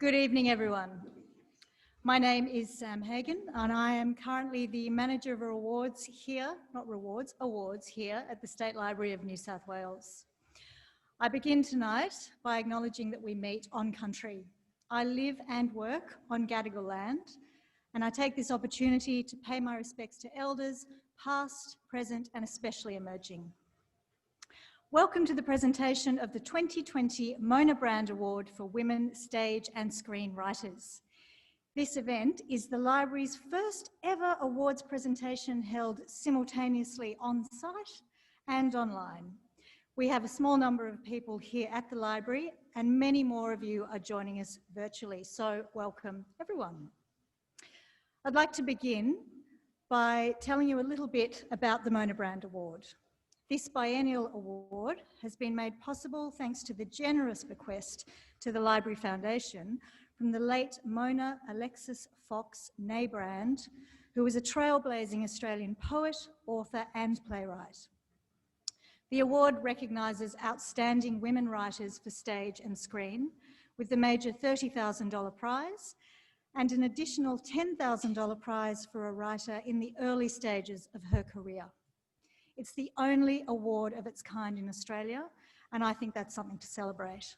Good evening, everyone. My name is Sam Hagan, and I am currently the Manager of Awards here, awards here at the State Library of New South Wales. I begin tonight by acknowledging that we meet on country. I live and work on Gadigal land, and I take this opportunity to pay my respects to elders, past, present, and especially emerging. Welcome to the presentation of the 2020 Mona Brand Award for Women Stage and Screenwriters. This event is the library's first ever awards presentation held simultaneously on site and online. We have a small number of people here at the library and many more of you are joining us virtually, so welcome everyone. I'd like to begin by telling you a little bit about the Mona Brand Award. This biennial award has been made possible thanks to the generous bequest to the Library Foundation from the late Mona Alexis Fox Brand, who was a trailblazing Australian poet, author and playwright. The award recognises outstanding women writers for stage and screen, with the major $30,000 prize and an additional $10,000 prize for a writer in the early stages of her career. It's the only award of its kind in Australia, and I think that's something to celebrate.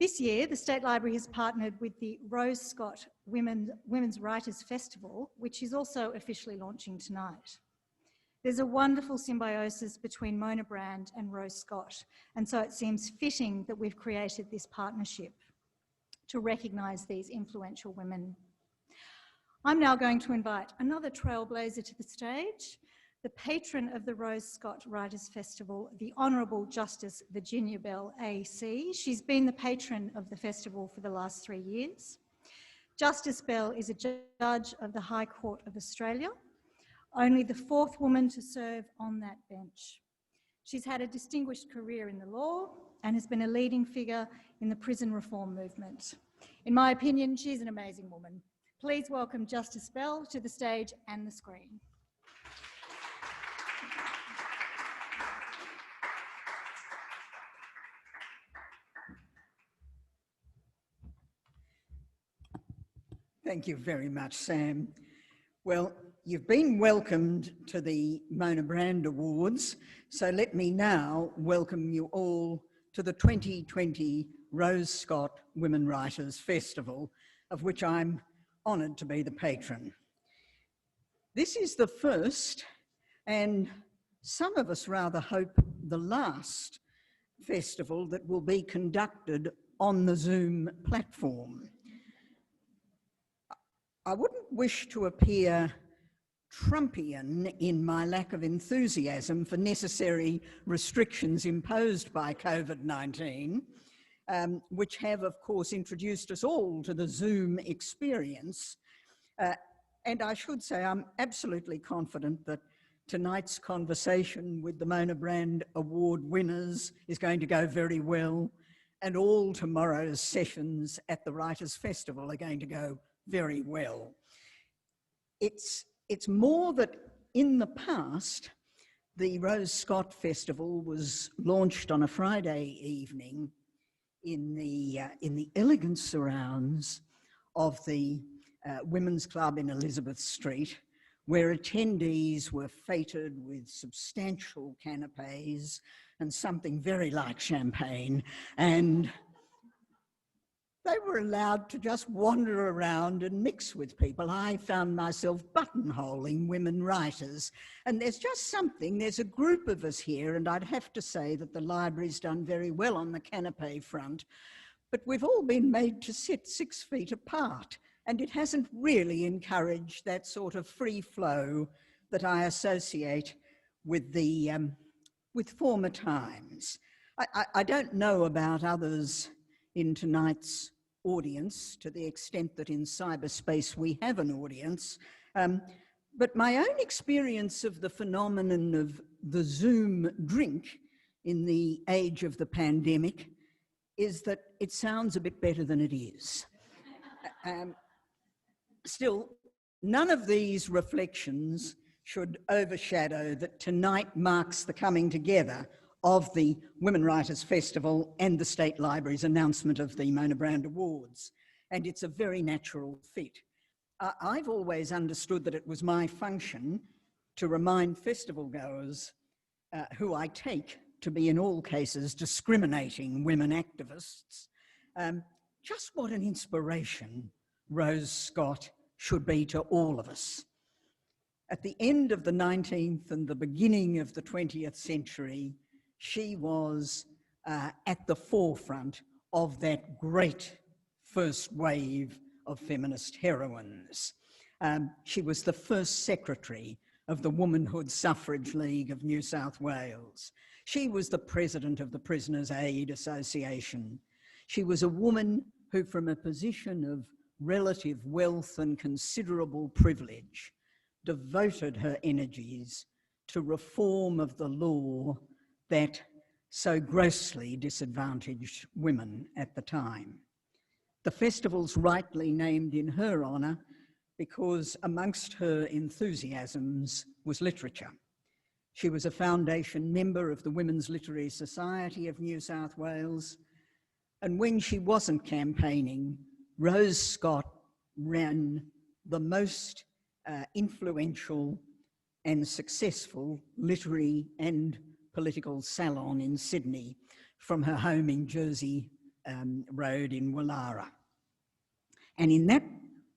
This year, the State Library has partnered with the Rose Scott Women's Writers Festival, which is also officially launching tonight. There's a wonderful symbiosis between Mona Brand and Rose Scott, and so it seems fitting that we've created this partnership to recognise these influential women. I'm now going to invite another trailblazer to the stage, the patron of the Rose Scott Writers Festival, the Honourable Justice Virginia Bell AC. She's been the patron of the festival for the last 3 years. Justice Bell is a judge of the High Court of Australia, only the 4th woman to serve on that bench. She's had a distinguished career in the law and has been a leading figure in the prison reform movement. In my opinion, she's an amazing woman. Please welcome Justice Bell to the stage and the screen. Thank you very much, Sam. Well, you've been welcomed to the Mona Brand Awards, so let me now welcome you all to the 2020 Rose Scott Women Writers Festival, of which I'm honoured to be the patron. This is the first, and some of us rather hope the last, festival that will be conducted on the Zoom platform. I wouldn't wish to appear Trumpian in my lack of enthusiasm for necessary restrictions imposed by COVID-19, which have, of course, introduced us all to the Zoom experience. And I should say I'm absolutely confident that tonight's conversation with the Mona Brand Award winners is going to go very well, and all tomorrow's sessions at the Writers' Festival are going to go very well. It's more that in the past, the Rose Scott Festival was launched on a Friday evening in the elegant surrounds of the Women's Club in Elizabeth Street, where attendees were feted with substantial canapes and something very like champagne, and they were allowed to just wander around and mix with people. I found myself buttonholing women writers. And there's a group of us here, and I'd have to say that the library's done very well on the canapé front, but we've all been made to sit 6 feet apart, and it hasn't really encouraged that sort of free flow that I associate with with former times. I don't know about others in tonight's audience, to the extent that in cyberspace we have an audience, but my own experience of the phenomenon of the Zoom drink in the age of the pandemic is that it sounds a bit better than it is. Still, none of these reflections should overshadow that tonight marks the coming together of the Women Writers Festival and the State Library's announcement of the Mona Brand Awards. And it's a very natural fit. I've always understood that it was my function to remind festival goers, who I take to be in all cases discriminating women activists, just what an inspiration Rose Scott should be to all of us. At the end of the 19th and the beginning of the 20th century, she was at the forefront of that great first wave of feminist heroines. She was the first secretary of the Womanhood Suffrage League of New South Wales. She was the president of the Prisoners' Aid Association. She was a woman who, from a position of relative wealth and considerable privilege, devoted her energies to reform of the law that so grossly disadvantaged women at the time. The festival's rightly named in her honour because amongst her enthusiasms was literature. She was a foundation member of the Women's Literary Society of New South Wales, and when she wasn't campaigning, Rose Scott ran the most influential and successful literary and political salon in Sydney from her home in Jersey Road in Wallara. And in that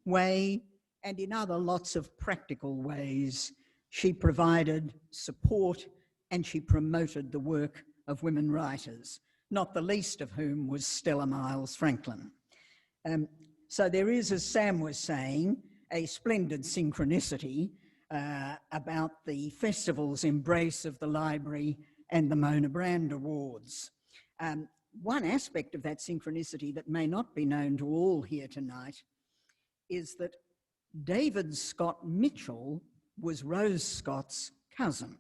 way, and in other lots of practical ways, she provided support and she promoted the work of women writers, not the least of whom was Stella Miles Franklin. So there is, as Sam was saying, a splendid synchronicity about the festival's embrace of the library and the Mona Brand Awards. One aspect of that synchronicity that may not be known to all here tonight is that David Scott Mitchell was Rose Scott's cousin.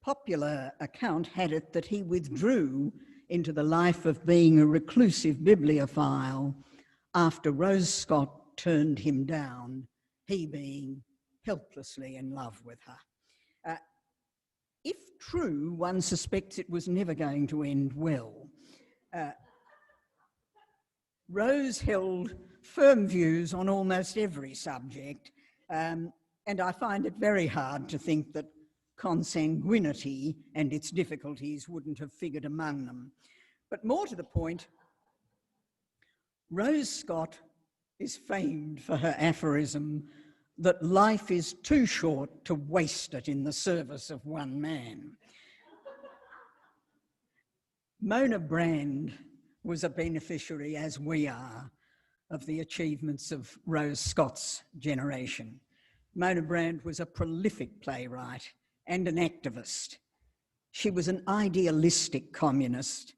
Popular account had it that he withdrew into the life of being a reclusive bibliophile after Rose Scott turned him down, he being helplessly in love with her. If true, one suspects it was never going to end well. Rose held firm views on almost every subject, and I find it very hard to think that consanguinity and its difficulties wouldn't have figured among them. But more to the point, Rose Scott is famed for her aphorism that life is too short to waste it in the service of one man. Mona Brand was a beneficiary, as we are, of the achievements of Rose Scott's generation. Mona Brand was a prolific playwright and an activist. She was an idealistic communist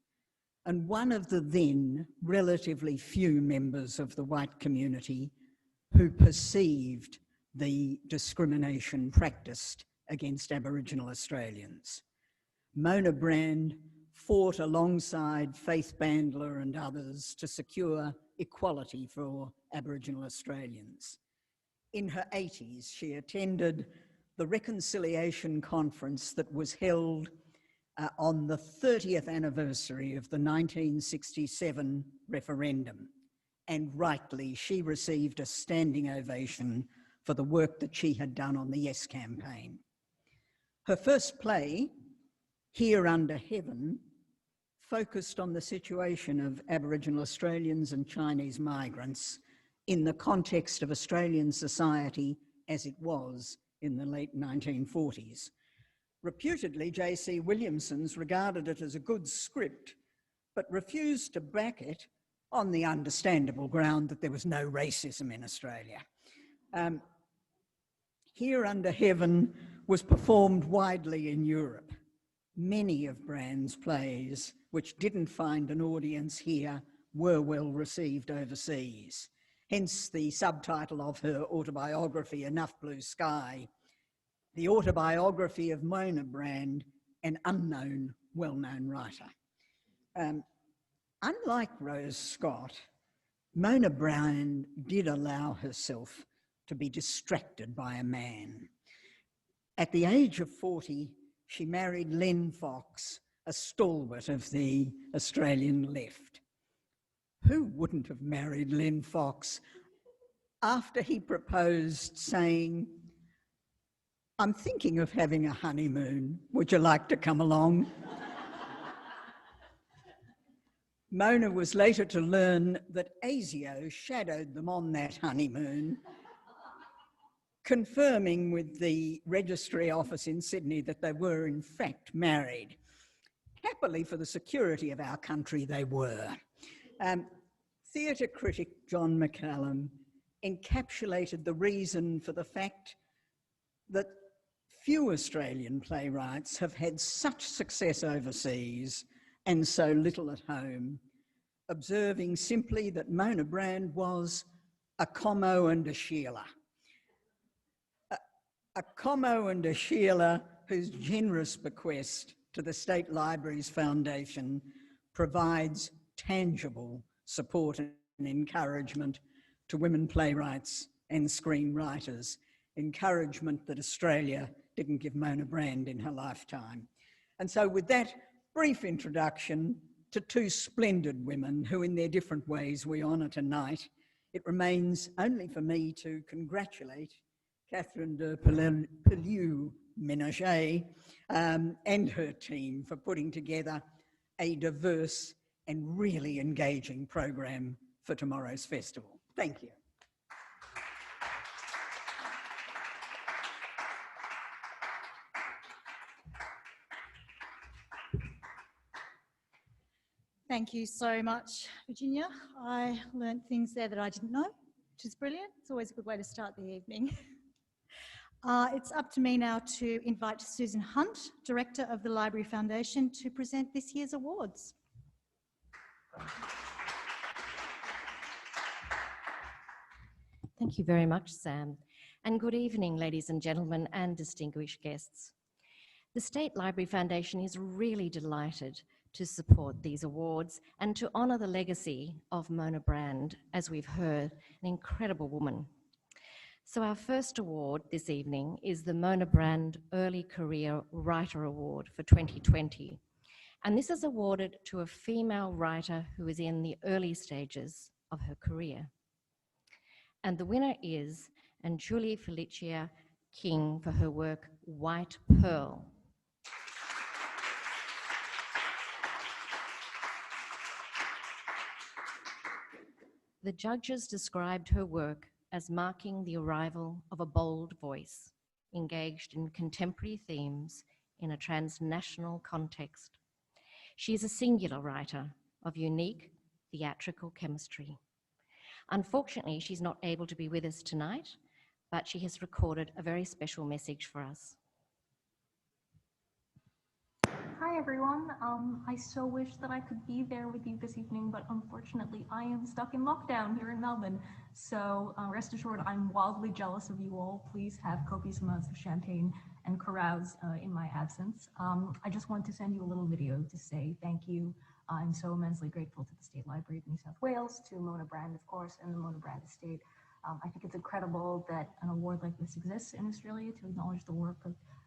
and one of the then relatively few members of the white community who perceived the discrimination practiced against Aboriginal Australians. Mona Brand fought alongside Faith Bandler and others to secure equality for Aboriginal Australians. In her 80s, she attended the Reconciliation Conference that was held on the 30th anniversary of the 1967 referendum. And rightly, she received a standing ovation for the work that she had done on the Yes campaign. Her first play, Here Under Heaven, focused on the situation of Aboriginal Australians and Chinese migrants in the context of Australian society as it was in the late 1940s. Reputedly, J.C. Williamson's regarded it as a good script, but refused to back it on the understandable ground that there was no racism in Australia. Here Under Heaven was performed widely in Europe. Many of Brand's plays, which didn't find an audience here, were well received overseas. Hence the subtitle of her autobiography, Enough Blue Sky, the autobiography of Mona Brand, an unknown, well-known writer. Unlike Rose Scott, Mona Brand did allow herself to be distracted by a man. At the age of 40, she married Len Fox, a stalwart of the Australian left. Who wouldn't have married Len Fox after he proposed saying, "I'm thinking of having a honeymoon. Would you like to come along?" Mona was later to learn that ASIO shadowed them on that honeymoon, confirming with the registry office in Sydney that they were in fact married. Happily for the security of our country, they were. Theatre critic John McCallum encapsulated the reason for the fact that few Australian playwrights have had such success overseas and so little at home, observing simply that Mona Brand was a Como and a Sheila. A Como and a Sheila whose generous bequest to the State Libraries Foundation provides tangible support and encouragement to women playwrights and screenwriters, encouragement that Australia didn't give Mona Brand in her lifetime. And so with that brief introduction to two splendid women who in their different ways we honour tonight, it remains only for me to congratulate Catherine de Pellew-Ménager and her team for putting together a diverse and really engaging program for tomorrow's festival. Thank you. Thank you so much, Virginia. I learnt things there that I didn't know, which is brilliant. It's always a good way to start the evening. It's up to me now to invite Susan Hunt, Director of the Library Foundation, to present this year's awards. Thank you very much, Sam. And good evening, ladies and gentlemen, and distinguished guests. The State Library Foundation is really delighted to support these awards and to honour the legacy of Mona Brand, as we've heard, an incredible woman. So our first award this evening is the Mona Brand Early Career Writer Award for 2020. And this is awarded to a female writer who is in the early stages of her career. And the winner is Julie Felicia King for her work White Pearl. The judges described her work as marking the arrival of a bold voice, engaged in contemporary themes in a transnational context. She is a singular writer of unique theatrical chemistry. Unfortunately, she's not able to be with us tonight, but she has recorded a very special message for us. Hi everyone, I so wish that I could be there with you this evening, but unfortunately I am stuck in lockdown here in Melbourne. So rest assured I'm wildly jealous of you all. Please have copious amounts of champagne and carouse in my absence. I just want to send you a little video to say thank you. I'm so immensely grateful to the State Library of New South Wales, to Mona Brand of course, and the Mona Brand estate. I think it's incredible that an award like this exists in Australia to acknowledge the work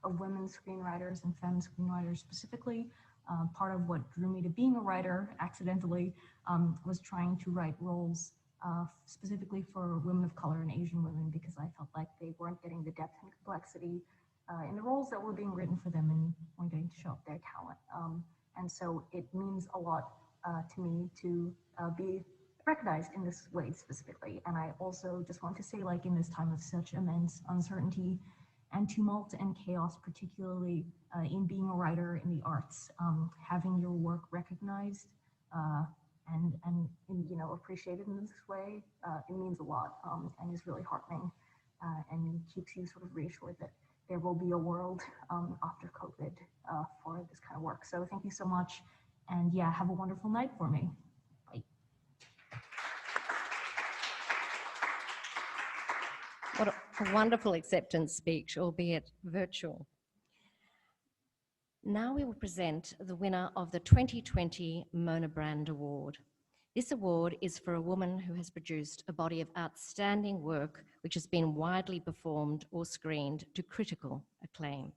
of women screenwriters and femme screenwriters specifically. Part of what drew me to being a writer accidentally was trying to write roles specifically for women of color and Asian women, because I felt like they weren't getting the depth and complexity in the roles that were being written for them and weren't getting to show up their talent. And so it means a lot to me to be recognized in this way specifically. And I also just want to say, like, in this time of such immense uncertainty and tumult and chaos, particularly in being a writer in the arts, having your work recognized and you know, appreciated in this way, it means a lot and is really heartening and keeps you sort of reassured that there will be a world after COVID for this kind of work. So thank you so much, and yeah, have a wonderful night for me. Bye. What a wonderful acceptance speech, albeit virtual. Now we will present the winner of the 2020 Mona Brand Award. This award is for a woman who has produced a body of outstanding work which has been widely performed or screened to critical acclaim.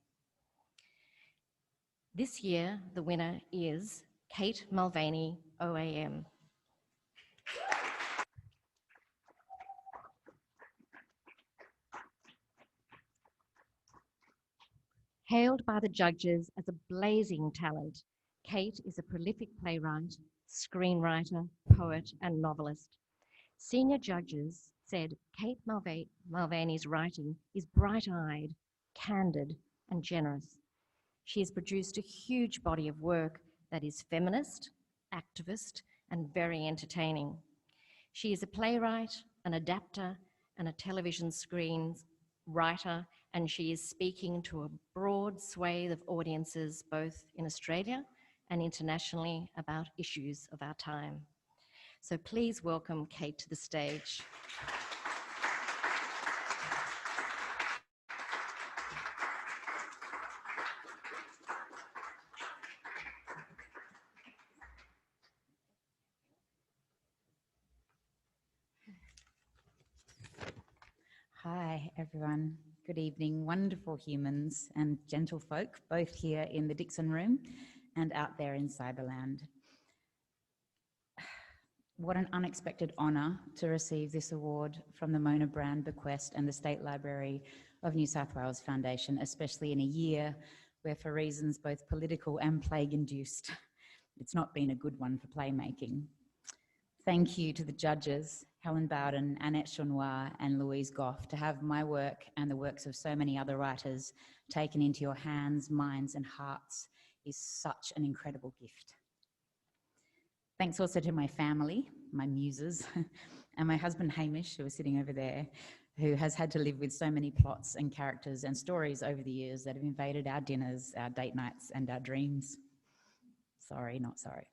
This year, the winner is Kate Mulvaney, OAM. Hailed by the judges as a blazing talent, Kate is a prolific playwright, screenwriter, poet, and novelist. Senior judges said Kate Mulvaney's writing is bright-eyed, candid, and generous. She has produced a huge body of work that is feminist, activist, and very entertaining. She is a playwright, an adapter, and a television screen writer, and she is speaking to a broad swathe of audiences both in Australia and internationally about issues of our time. So please welcome Kate to the stage. Hi, everyone. Good evening, wonderful humans and gentle folk, both here in the Dixon Room and out there in Cyberland. What an unexpected honour to receive this award from the Mona Brand Bequest and the State Library of New South Wales Foundation, especially in a year where, for reasons both political and plague-induced, it's not been a good one for playmaking. Thank you to the judges, Helen Bowden, Annette Chaunois, and Louise Goff, to have my work and the works of so many other writers taken into your hands, minds, and hearts is such an incredible gift. Thanks also to my family, my muses, and my husband Hamish, who is sitting over there, who has had to live with so many plots and characters and stories over the years that have invaded our dinners, our date nights, and our dreams. Sorry, not sorry.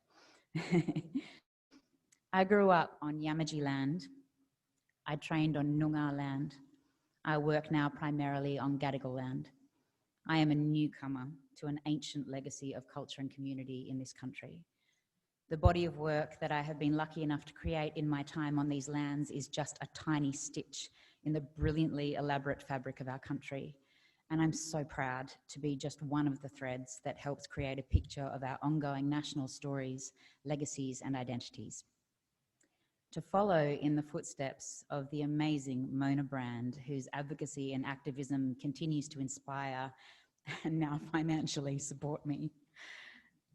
I grew up on Yamaji land. I trained on Noongar land. I work now primarily on Gadigal land. I am a newcomer to an ancient legacy of culture and community in this country. The body of work that I have been lucky enough to create in my time on these lands is just a tiny stitch in the brilliantly elaborate fabric of our country. And I'm so proud to be just one of the threads that helps create a picture of our ongoing national stories, legacies, and identities. To follow in the footsteps of the amazing Mona Brand, whose advocacy and activism continues to inspire and now financially support me.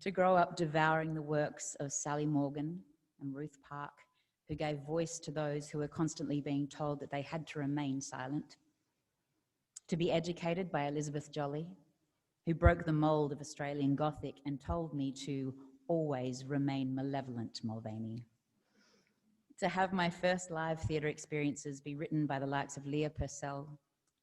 To grow up devouring the works of Sally Morgan and Ruth Park, who gave voice to those who were constantly being told that they had to remain silent. To be educated by Elizabeth Joly, who broke the mould of Australian Gothic and told me to always remain malevolent, Mulvaney. To have my first live theatre experiences be written by the likes of Leah Purcell,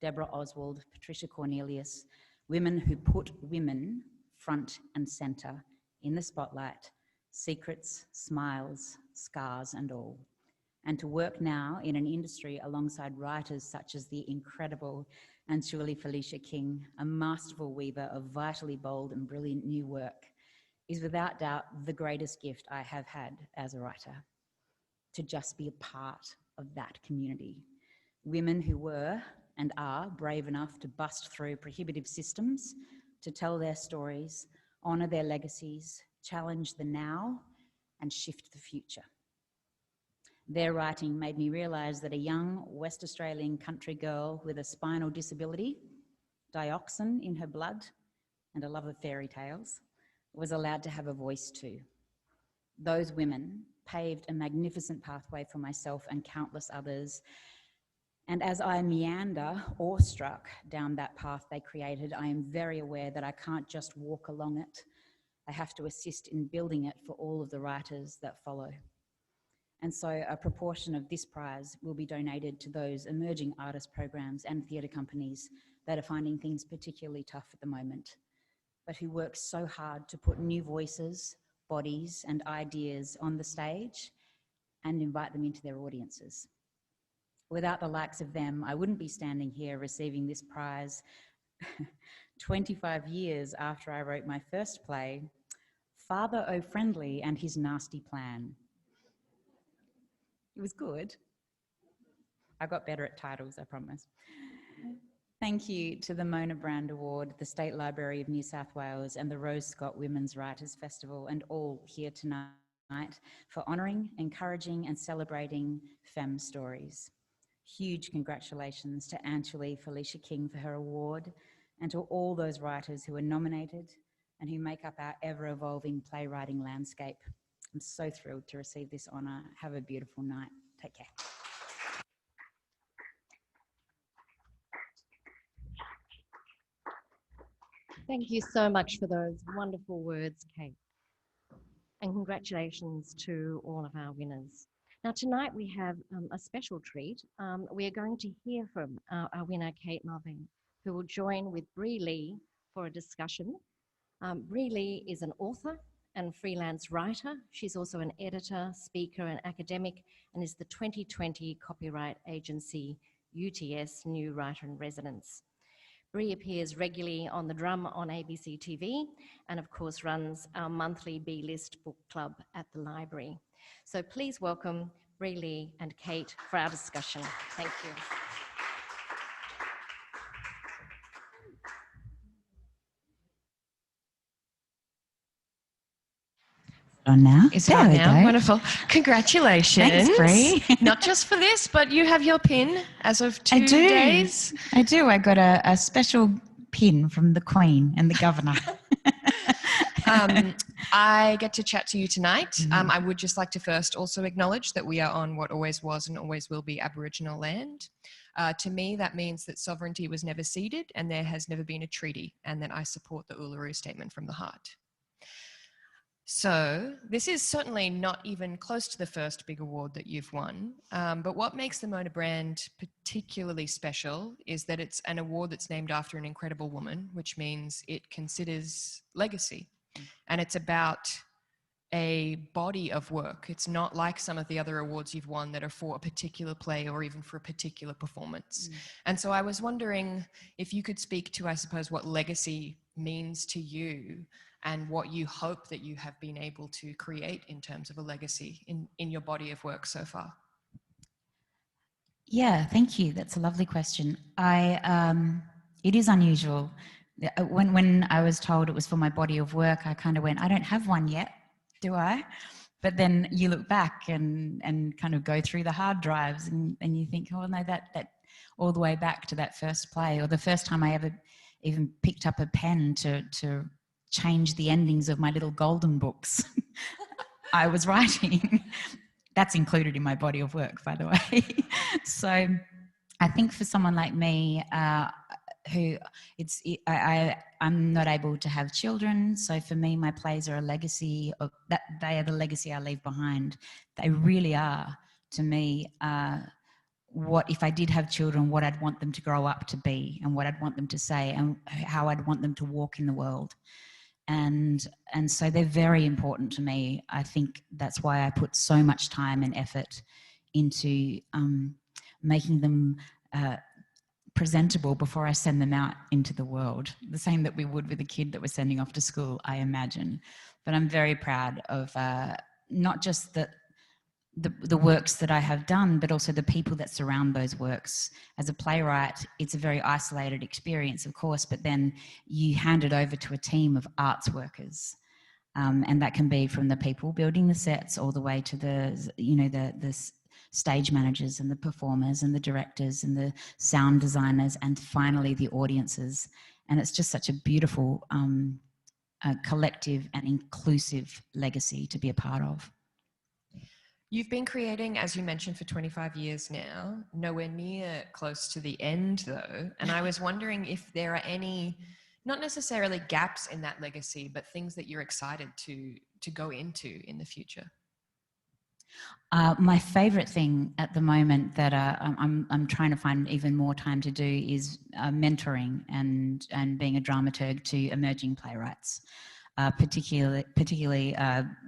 Deborah Oswald, Patricia Cornelius, women who put women front and centre in the spotlight, secrets, smiles, scars and all. And to work now in an industry alongside writers such as the incredible and surely Felicia King, a masterful weaver of vitally bold and brilliant new work, is without doubt the greatest gift I have had as a writer. To just be a part of that community. Women who were and are brave enough to bust through prohibitive systems, to tell their stories, honour their legacies, challenge the now, and shift the future. Their writing made me realise that a young West Australian country girl with a spinal disability, dioxin in her blood, and a love of fairy tales, was allowed to have a voice too. Those women paved a magnificent pathway for myself and countless others. And as I meander, awestruck, down that path they created, I am very aware that I can't just walk along it. I have to assist in building it for all of the writers that follow. And so a proportion of this prize will be donated to those emerging artist programs and theatre companies that are finding things particularly tough at the moment, but who work so hard to put new voices, bodies and ideas on the stage and invite them into their audiences. Without the likes of them, I wouldn't be standing here receiving this prize 25 years after I wrote my first play, Father O'Friendly and His Nasty Plan. It was good. I got better at titles, I promise. Thank you to the Mona Brand Award, the State Library of New South Wales and the Rose Scott Women's Writers Festival and all here tonight for honouring, encouraging and celebrating femme stories. Huge congratulations to Angeli Felicia King for her award and to all those writers who are nominated and who make up our ever-evolving playwriting landscape. I'm so thrilled to receive this honour. Have a beautiful night. Take care. Thank you so much for those wonderful words, Kate. And congratulations to all of our winners. Now tonight we have a special treat. We are going to hear from our winner, Kate Mulvaney, who will join with Bree Lee for a discussion. Bree Lee is an author and freelance writer. She's also an editor, speaker and academic and is the 2020 copyright agency UTS New Writer in Residence. Bree appears regularly on The Drum on ABC TV and of course runs our monthly B-List book club at the library. So please welcome Bree Lee and Kate for our discussion. Thank you. On now. Is it on now? Wonderful. Congratulations. Thanks, Bree. Not just for this, but you have your pin as of 2 days. I do. I got a special pin from the Queen and the Governor. I get to chat to you tonight. I would just like to first also acknowledge that we are on what always was and always will be Aboriginal land. To me, that means that sovereignty was never ceded and there has never been a treaty, and that I support the Uluru Statement from the Heart. So this is certainly not even close to the first big award that you've won, but what makes the Mona Brand particularly special is that it's an award that's named after an incredible woman, which means it considers legacy, and it's about a body of work. It's not like some of the other awards you've won that are for a particular play or even for a particular performance. And so I was wondering if you could speak to, I suppose, what legacy means to you and what you hope that you have been able to create in terms of a legacy in your body of work so far. Yeah, thank you. That's a lovely question. It is unusual. When I was told it was for my body of work, I kind of went, I don't have one yet, do I? But then you look back and kind of go through the hard drives and you think, oh no, that all the way back to that first play, or the first time I ever even picked up a pen to change the endings of my little golden books I was writing. That's included in my body of work, by the way. So I think for someone like me, I'm not able to have children. So for me, my plays are a legacy of that. They are the legacy I leave behind. They really are, to me, what if I did have children, what I'd want them to grow up to be and what I'd want them to say and how I'd want them to walk in the world. And so they're very important to me. I think that's why I put so much time and effort into making them presentable before I send them out into the world. The same that we would with a kid that we're sending off to school, I imagine. But I'm very proud of not just the works that I have done, but also the people that surround those works. As a playwright, it's a very isolated experience, of course, but then you hand it over to a team of arts workers. And that can be from the people building the sets all the way to the stage managers and the performers and the directors and the sound designers and finally the audiences. And it's just such a beautiful collective and inclusive legacy to be a part of. You've been creating, as you mentioned, for 25 years now, nowhere near close to the end though. And I was wondering if there are any, not necessarily gaps in that legacy, but things that you're excited to go into in the future. My favourite thing at the moment that I'm trying to find even more time to do is mentoring and being a dramaturg to emerging playwrights. Particularly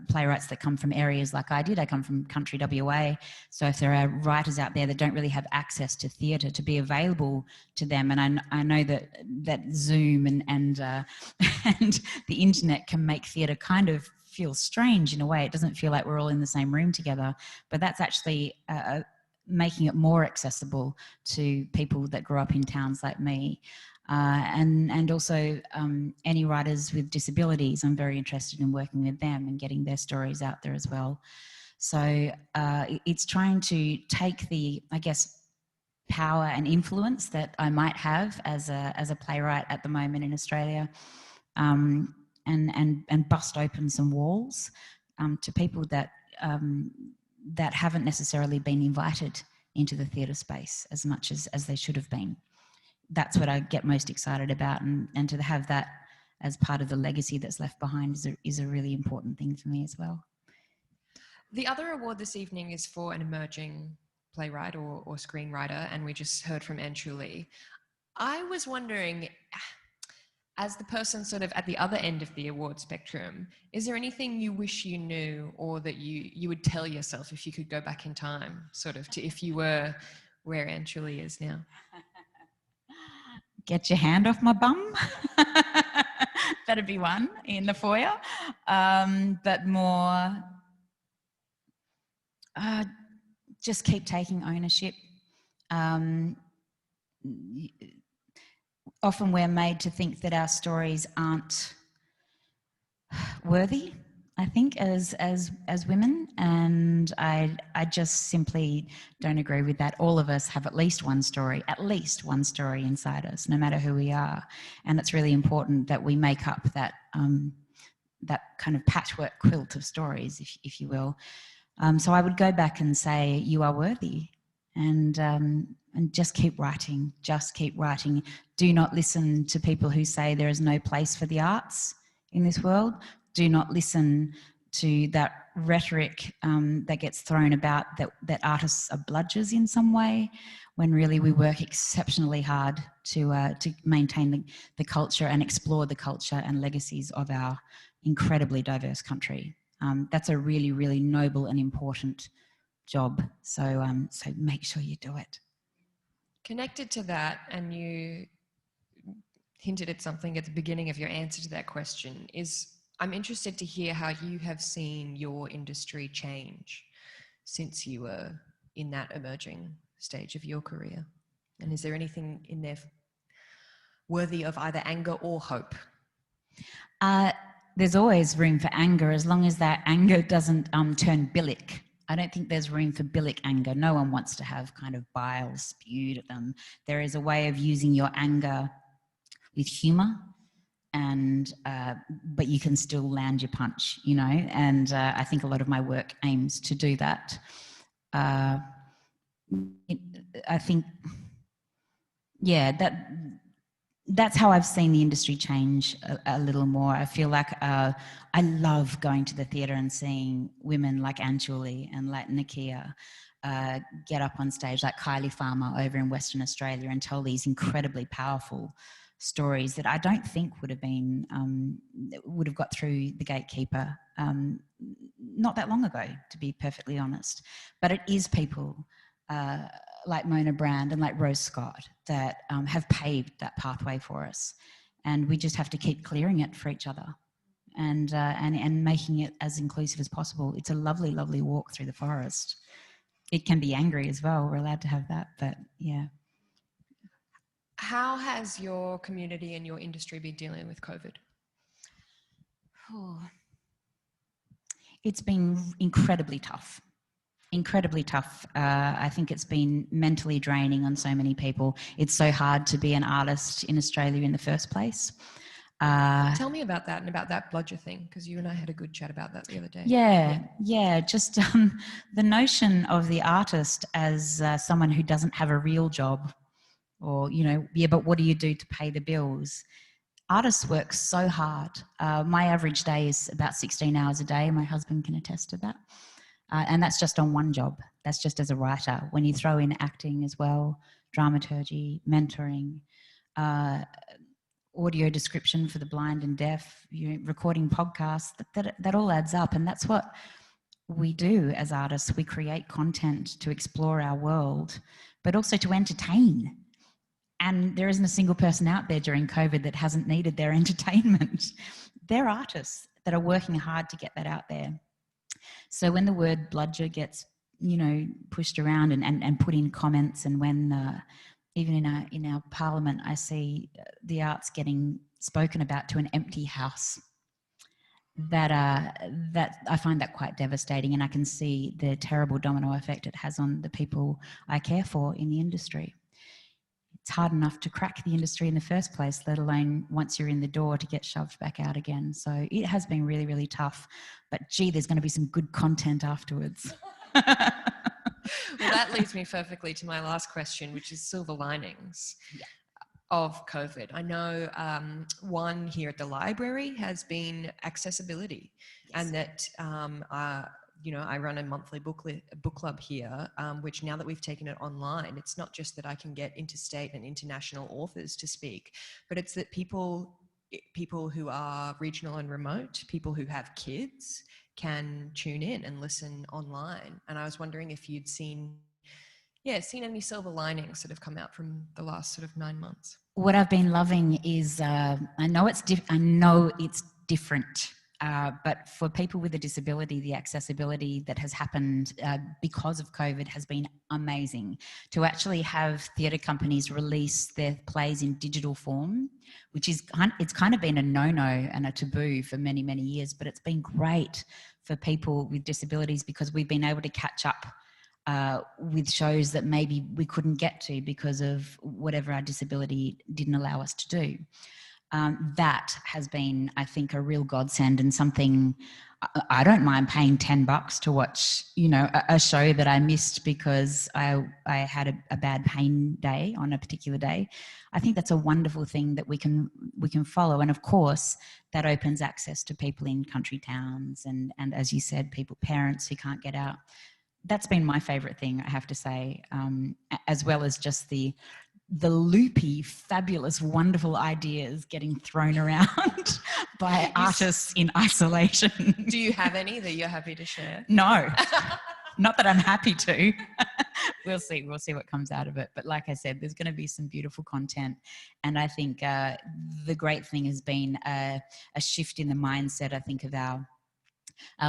playwrights that come from areas like I did. I come from country WA, so if there are writers out there that don't really have access to theatre, to be available to them, and I know that Zoom and the internet can make theatre kind of feel strange in a way. It doesn't feel like we're all in the same room together, but that's actually making it more accessible to people that grew up in towns like me. And also any writers with disabilities. I'm very interested in working with them and getting their stories out there as well. So it's trying to take the, I guess, power and influence that I might have as a playwright at the moment in Australia, and bust open some walls to people that that haven't necessarily been invited into the theatre space as much as they should have been. That's what I get most excited about, and to have that as part of the legacy that's left behind is a really important thing for me as well. The other award this evening is for an emerging playwright or screenwriter, and we just heard from Anne Lee. I was wondering, as the person sort of at the other end of the award spectrum, is there anything you wish you knew, or that you would tell yourself if you could go back in time, sort of, to if you were where Anne Lee is now? Get your hand off my bum. That'd be one in the foyer. But more, just keep taking ownership. Often we're made to think that our stories aren't worthy, I think, as women, and I just simply don't agree with that. All of us have at least one story inside us, no matter who we are, and it's really important that we make up that that kind of patchwork quilt of stories, if you will. So I would go back and say, you are worthy, and just keep writing. Just keep writing. Do not listen to people who say there is no place for the arts in this world. Do not listen to that rhetoric that gets thrown about that artists are bludgers in some way, when really we work exceptionally hard to maintain the culture and explore the culture and legacies of our incredibly diverse country. That's a really, really noble and important job. So make sure you do it. Connected to that, and you hinted at something at the beginning of your answer to that question, is I'm interested to hear how you have seen your industry change since you were in that emerging stage of your career. And is there anything in there worthy of either anger or hope? There's always room for anger, as long as that anger doesn't turn billick. I don't think there's room for billick anger. No one wants to have kind of bile spewed at them. There is a way of using your anger with humour, and but you can still land your punch, you know, and I think a lot of my work aims to do that. I think, yeah, that's how I've seen the industry change a little more. I feel like I love going to the theatre and seeing women like Anne Lee and like Nakia get up on stage, like Kylie Farmer over in Western Australia, and tell these incredibly powerful stories that I don't think would have got through the gatekeeper not that long ago, to be perfectly honest. But it is people like Mona Brand and like Rose Scott that have paved that pathway for us, and we just have to keep clearing it for each other and making it as inclusive as possible. It's a lovely, lovely walk through the forest. It can be angry as well. We're allowed to have that, but yeah. How has your community and your industry been dealing with COVID? Oh. It's been incredibly tough. Incredibly tough. I think it's been mentally draining on so many people. It's so hard to be an artist in Australia in the first place. Tell me about that and about that bludger thing, because you and I had a good chat about that the other day. Yeah. Just the notion of the artist as someone who doesn't have a real job, or, you know, yeah, but what do you do to pay the bills? Artists work so hard. My average day is about 16 hours a day. My husband can attest to that. And that's just on one job. That's just as a writer. When you throw in acting as well, dramaturgy, mentoring, audio description for the blind and deaf, recording podcasts, that all adds up. And that's what we do as artists. We create content to explore our world, but also to entertain. And there isn't a single person out there during COVID that hasn't needed their entertainment. They're artists that are working hard to get that out there. So when the word bludger gets pushed around and put in comments. And when even in our parliament, I see the arts getting spoken about to an empty house. That I find that quite devastating, and I can see the terrible domino effect it has on the people I care for in the industry. It's hard enough to crack the industry in the first place, let alone once you're in the door to get shoved back out again. So it has been really, really tough. But gee, there's going to be some good content afterwards. Well, that leads me perfectly to my last question, which is silver linings of COVID. I know one here at the library has been accessibility, and that I run a monthly book club here, which now that we've taken it online, it's not just that I can get interstate and international authors to speak, but it's that people who are regional and remote, people who have kids, can tune in and listen online. And I was wondering if you'd seen any silver linings that have come out from the last sort of 9 months. What I've been loving is I know it's different, but for people with a disability, the accessibility that has happened because of COVID has been amazing. To actually have theatre companies release their plays in digital form, which is it's kind of been a no-no and a taboo for many, many years, but it's been great for people with disabilities because we've been able to catch up with shows that maybe we couldn't get to because of whatever our disability didn't allow us to do. That has been, I think, a real godsend, and something I don't mind paying $10 to watch, a show that I missed because I had a bad pain day on a particular day. I think that's a wonderful thing that we can follow. And of course, that opens access to people in country towns and as you said, parents who can't get out. That's been my favourite thing, I have to say, as well as just the loopy, fabulous, wonderful ideas getting thrown around by artists in isolation. Do you have any that you're happy to share? No, not that I'm happy to. We'll see what comes out of it. But like I said, there's going to be some beautiful content. And I think the great thing has been a shift in the mindset, I think, of our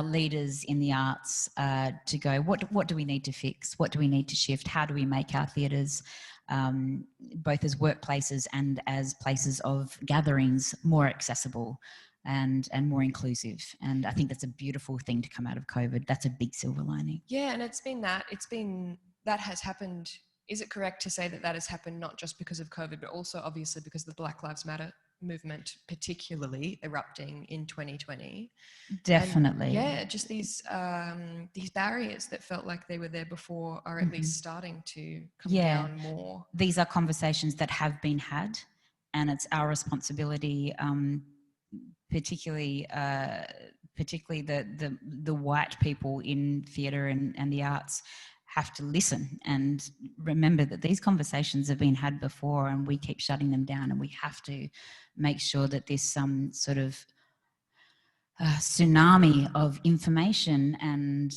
leaders in the arts to go, what do we need to fix? What do we need to shift? How do we make our theatres, both as workplaces and as places of gatherings, more accessible and more inclusive? And I think that's a beautiful thing to come out of COVID. That's a big silver lining. Yeah, and that has happened. Is it correct to say that has happened not just because of COVID, but also obviously because of the Black Lives Matter movement, particularly erupting in 2020? Definitely. And just these barriers that felt like they were there before are at least starting to come down more. These are conversations that have been had, and it's our responsibility, particularly the white people in theatre and the arts, have to listen and remember that these conversations have been had before, and we keep shutting them down, and we have to make sure that this sort of tsunami of information and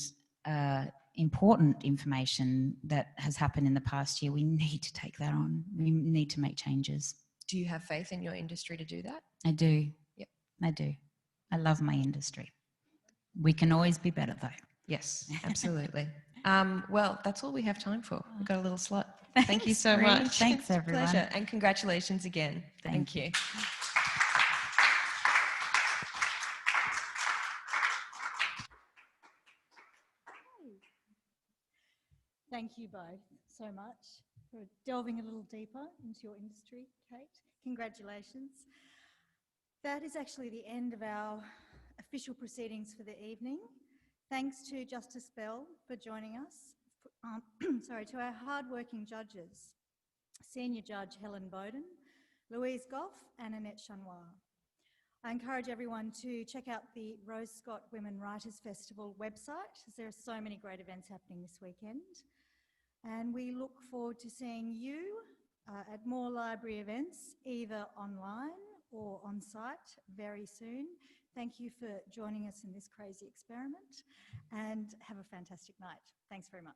important information that has happened in the past year, we need to take that on. We need to make changes. Do you have faith in your industry to do that? I do. Yep. I do. I love my industry. We can always be better though. Yes, absolutely. Well, that's all we have time for. We've got a little slot. Thanks, Thank you so Bree. much. Thanks, everyone. Pleasure. And congratulations again. Thank you. Thank you both so much for delving a little deeper into your industry, Kate. Congratulations. That is actually the end of our official proceedings for the evening. Thanks to Justice Bell for joining us. To our hard-working judges, Senior Judge Helen Bowden, Louise Goff and Annette Chanois. I encourage everyone to check out the Rose Scott Women Writers Festival website, as there are so many great events happening this weekend. And we look forward to seeing you at more library events, either online or on site very soon. Thank you for joining us in this crazy experiment, and have a fantastic night. Thanks very much.